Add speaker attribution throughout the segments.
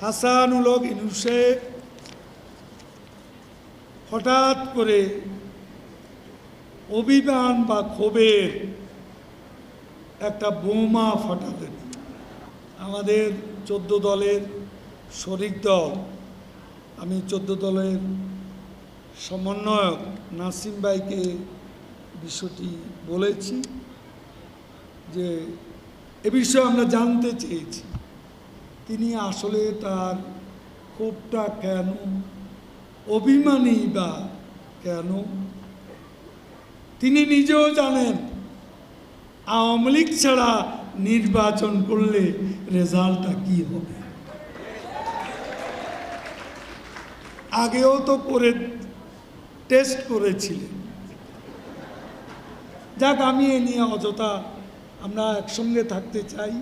Speaker 1: হাসানুল হক ইউনুসে হঠাৎ করে অভিমান বা ক্ষোভের একটা বোমা ফাটালেন। আমাদের 14 দলের শরিক দল, আমি 14 দলের সমন্বয়ক নাসিম ভাইকে বিষয়টি বলেছি যে এ বিষয়ে আমরা জানতে চেয়েছি তিনি আসলে তার ক্ষোভটা কেন, অভিমানী বা কেন। তিনি নিজেও জানেন আওয়ামী লীগ ছাড়া নির্বাচন করলে রেজাল্টটা কি হবে। আগেও তো করে টেস্ট করেছিলেন। যাক, আমি এ নিয়ে অযথা, আমরা একসঙ্গে থাকতে চাই।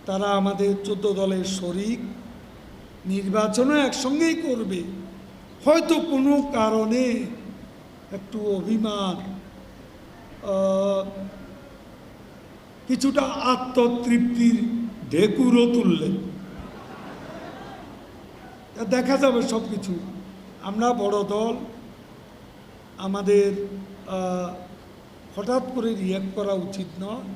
Speaker 1: তারা আমাদের 14 দলের শরিক, নির্বাচনও একসঙ্গেই করবে। হয়তো কোনো কারণে একটু অভিমান, কিছুটা আত্মতৃপ্তির ঢেকুরও তুললেন। দেখা যাবে সব কিছু। আমরা বড় দল, আমাদের হঠাৎ করে রিঅ্যাক্ট করা উচিত নয়।